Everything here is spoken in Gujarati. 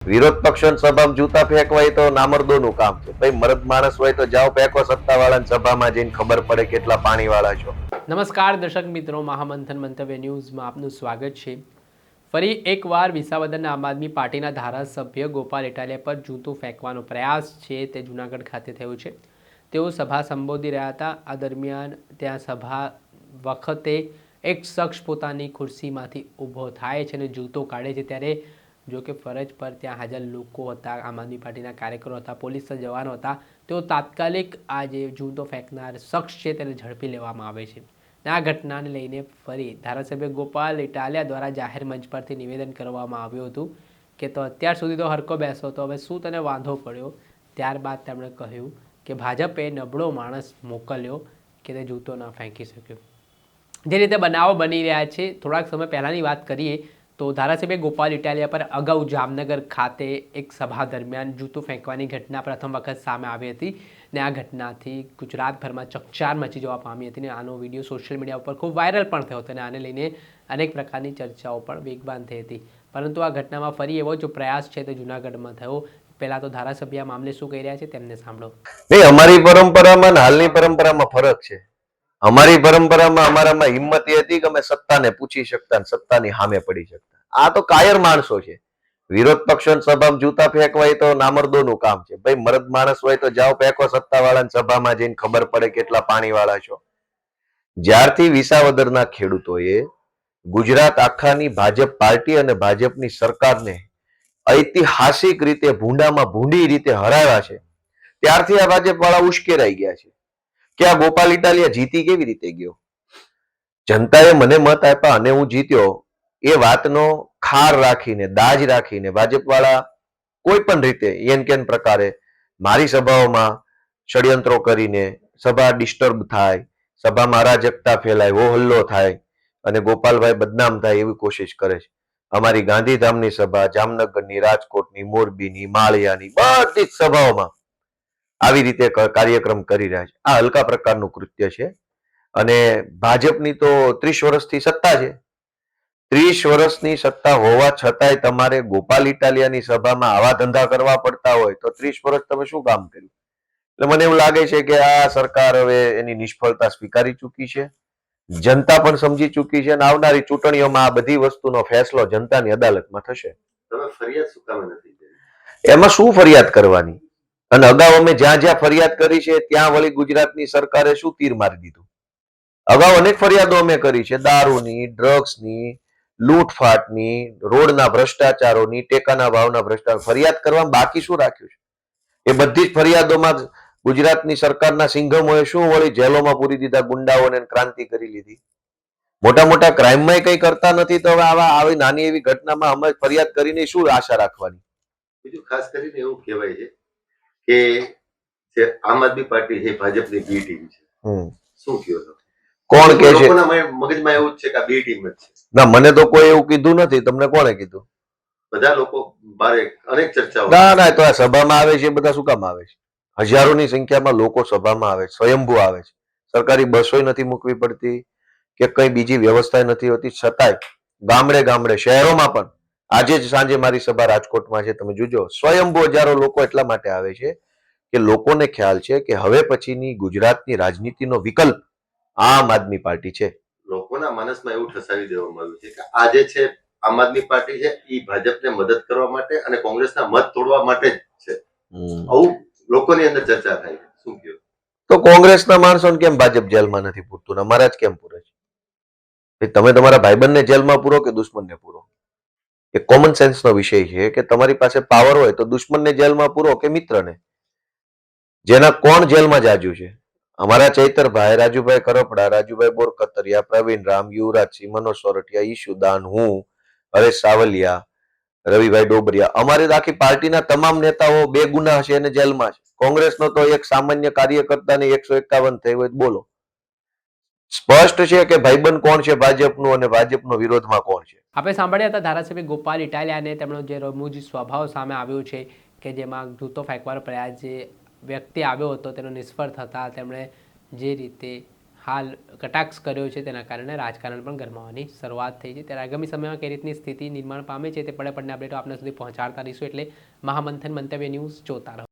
વિરોધ પક્ષોની સભામાં જૂતા ફેંકવા એ તો નામર્દોનું કામ છે. ભાઈ મર્દ માણસ હોય તો જાઓ ફેંકો સત્તાવાળાની સભામાં જઈને, ખબર પડે કેટલા પાણીવાળા છો. નમસ્કાર દર્શક મિત્રો, મહામંથન મંતવ્ય ન્યૂઝમાં આપનું સ્વાગત છે. ફરી એકવાર વિસાવદરના આમ આદમી પાર્ટીના ધારાસભ્ય ગોપાલ ઇટાલિયા પર જૂતું ફેંકવાનો પ્રયાસ છે તે જૂનાગઢ ખાતે થયો છે. તેઓ સભા સંબોધી રહ્યા હતા. આ દરમિયાન ત્યાં સભા વખતે એક શખ્સ પોતાની ખુરશીમાંથી ઊભો થાય છે અને જૂતો કાઢે છે. ત્યારે જો કે ફરજ પર ત્યાં હાજર લોકો હતા, આમ આદમી પાર્ટીના કાર્યકરો હતા, પોલીસના જવાનો હતા. તેઓ તાત્કાલિક આ જે જૂતો ફેંકનાર શખ્સ છે તેને ઝડપી લેવામાં આવે છે. આ ઘટનાને લઈને ફરી ધારાસભ્ય ગોપાલ ઇટાલિયા દ્વારા જાહેર મંચ પરથી નિવેદન કરવામાં આવ્યું હતું કે તો અત્યાર સુધી તો હરકો બેસો, તો હવે શું તને વાંધો પડ્યો. ત્યારબાદ તેમણે કહ્યું કે ભાજપે નબળો માણસ મોકલ્યો કે તે જૂતો ન ફેંકી શક્યો. જે રીતે બનાવો બની રહ્યા છે, થોડાક સમય પહેલાંની વાત કરીએ તો ધારાસભ્ય ગોપાલ ઇટાલિયા પર અગાઉ જામનગર ખાતે એક સભા દરમિયાન જૂતું ફેંકવાની ઘટના પ્રથમ વખત સામે આવી હતી ને આ ઘટનાથી ગુજરાતભરમાં ચકચાર મચી જવા પામી હતી ને આનો વિડીયો સોશિયલ મીડિયા ઉપર ખૂબ વાયરલ પણ થયો હતો અને આને લઈને અનેક પ્રકારની ચર્ચાઓ પણ વેગવાન થઈ હતી. પરંતુ આ ઘટનામાં ફરી એવો જ પ્રયાસ છે તે જૂનાગઢમાં થયો. પહેલા તો ધારાસભ્ય આ મામલે શું કહી રહ્યા છે તેમને સાંભળો. અમારી પરંપરામાં હાલની પરંપરામાં ફરક છે. અમારી પરંપરામાં અમારામાં હિંમત એ હતી કે અમે સત્તાને પૂછી શકતા, સત્તાની સામે પડી શકતા. આ તો કાયર માણસો છે. વિરોધ પક્ષોની સભામાં જૂતા ફેંકવા એ તો નામર્દોનું કામ છે. ભાઈ મર્દ માણસ હોય તો જાઓ ફેંકો સત્તાવાળાની સભામાં જઈને, ખબર પડે કેટલા પાણીવાળા છો. જ્યારથી વિસાવદરના ખેડૂતોએ ગુજરાત આખાની ભાજપ પાર્ટી અને ભાજપની સરકારને ઐતિહાસિક રીતે ભૂંડામાં ભૂંડી રીતે હરાવ્યા છે, ત્યારથી આ ભાજપ વાળા ઉશ્કેરાઈ ગયા છે કે આ ગોપાલ ઇટાલિયા જીતી કેવી રીતે ગયો. જનતાએ મને મત આપ્યા અને હું જીત્યો એ વાતનો ખાર રાખીને, દાજ રાખીને ભાજપ વાળા કોઈ પણ રીતે એન કેન પ્રકારે મારી સભાઓમાં ષડયંત્રો કરીને સભા ડિસ્ટર્બ થાય, સભામાં અરાજકતા ફેલાય, હો હલ્લો થાય અને ગોપાલભાઈ બદનામ થાય એવી કોશિશ કરે છે. અમારી ગાંધીધામની સભા, જામનગરની, રાજકોટની, મોરબીની, માળિયાની બધી જ સભાઓમાં આવી રીતે કાર્યક્રમ કરી રહ્યા છે. આ હલકા પ્રકારનું કૃત્ય છે અને ભાજપની તો 30 વર્ષથી સત્તા છે. 30 વર્ષની સત્તા હોવા છતાંય તમારે ગોપાલ ઇટાલિયાની સભામાં આવા ધંધા કરવા પડતા હોય તો 30 વર્ષ તમે શું કામ કર્યું? એટલે મને એવું લાગે છે કે આ સરકાર હવે એની નિષ્ફળતા સ્વીકારી ચૂકી છે. જનતા પણ સમજી ચૂકી છે અને આવનારી ચૂંટણીઓમાં આ બધી વસ્તુનો ફેસલો જનતાની અદાલતમાં થશે. તમે ફરિયાદ શું કામ નથી કરી? એમાં શું ફરિયાદ કરવાની? અને અગાઉ અમે જ્યાં જ્યાં ફરિયાદ કરી છે ત્યાં વળી ગુજરાતની સરકારે શું તીર મારી દીધું? અગાઉ અનેક ફરિયાદો અમે કરી છે, દારૂની, ડ્રગ્સની, લૂંટફાટની, રોડના ભ્રષ્ટાચારોની, ટેકાના ભાવના ભ્રષ્ટાચાર. ફરિયાદ કરવામાં બાકી શું રાખ્યું છે? એ બધી જ ફરિયાદોમાં ગુજરાતની સરકારના સિંઘમોએ શું વળી જેલોમાં પૂરી દીધા ગુંડાઓને, ક્રાંતિ કરી લીધી. મોટા મોટા ક્રાઇમમાં કઈ કરતા નથી તો હવે આવી નાની એવી ઘટનામાં અમે ફરિયાદ કરીને શું આશા રાખવાની? બીજું ખાસ કરીને એવું કહેવાય છે કે જે આમ આદમી પાર્ટી છે ભાજપની બી ટીમ છે. શું કહો છો? કોણ કે છે? લોકોના મગજમાં એવું જ છે કે આ બે ટીમ જ છે. ના, મને તો કોઈ એવું કીધું નથી. તમને કોણે કીધું? બધા લોકો બારે અનેક ચર્ચાઓ. ના ના, તો આ સભામાં આવે છે બધા શું કામ આવે છે? હજારોની સંખ્યામાં લોકો સભામાં આવે છે, સ્વયંભૂ આવે છે. સરકારી બસો નથી મૂકવી પડતી કે કઈ બીજી વ્યવસ્થા નથી હોતી. છતાંય ગામડે ગામડે, શહેરોમાં પણ આજે જ સાંજે મારી સભા રાજકોટમાં છે, તમે જોજો. સ્વયંભૂ હજારો લોકો એટલા માટે આવે છે કે લોકોને ખ્યાલ છે કે હવે પછીની ગુજરાતની રાજનીતિનો વિકલ્પ આમ આદમી પાર્ટી છે. લોકોના માનસમાં એવું ઠસાવી દેવામાં આવ્યું છે કે આજે છે આમ આદમી પાર્ટી છે એ ભાજપને મદદ કરવા માટે અને કોંગ્રેસના મત તોડવા માટે જ છે. આવું લોકોની અંદર ચર્ચા થાય છે. શું કહ્યું? તો કોંગ્રેસના માણસોને કેમ ભાજપ જેલમાં નથી પૂરતું? અમારા જ કેમ પૂરે છે? તમે તમારા ભાઈબંધને જેલમાં પૂરો કે દુશ્મનને પૂરો? એ કોમન સેન્સનો વિષય છે કે તમારી પાસે પાવર હોય તો દુશ્મનને જેલમાં પૂરો કે મિત્રને? જેના કોણ જેલમાં જાજુ છે? અમારા ચૈતરભાઈ, રાજુભાઈ કરપડા, રાજુભાઈ બોરકતરિયા, પ્રવીણ રામ, યુવરાજસિંહ, મનોજ સોરઠિયા, ઈશુદાન, હું, હરેશ સાવલિયા, રવિભાઈ ડોબરિયા, અમારી આખી પાર્ટીના તમામ નેતાઓ બે ગુના છે અને જેલમાં છે. કોંગ્રેસનો તો એક સામાન્ય કાર્યકર્તાને 151 થઈ હોય બોલો. સ્પષ્ટ છે કે ભાઈબંધ કોણ છે ભાજપનું અને ભાજપનો વિરોધમાં કોણ છે. આપણે સાંભળ્યા હતા ધારાસભ્ય ગોપાલ ઇટાલિયાને તેમનો જે રમૂજી સ્વભાવ સામે આવ્યો છે કે જેમાં જૂતો ફેંકવાનો પ્રયાસ જે વ્યક્તિ આવ્યો હતો તેનો નિષ્ફળ થતાં તેમણે જે રીતે હાલ કટાક્ષ કર્યો છે, તેના કારણે રાજકારણ પણ ગરમાવાની શરૂઆત થઈ છે. ત્યારે આગામી સમયમાં કઈ રીતની સ્થિતિ નિર્માણ પામે છે તે પડે પડને અપડેટો આપના સુધી પહોંચાડતા રહીશું. એટલે મહામંથન મંતવ્ય ન્યૂઝ જોતા રહો.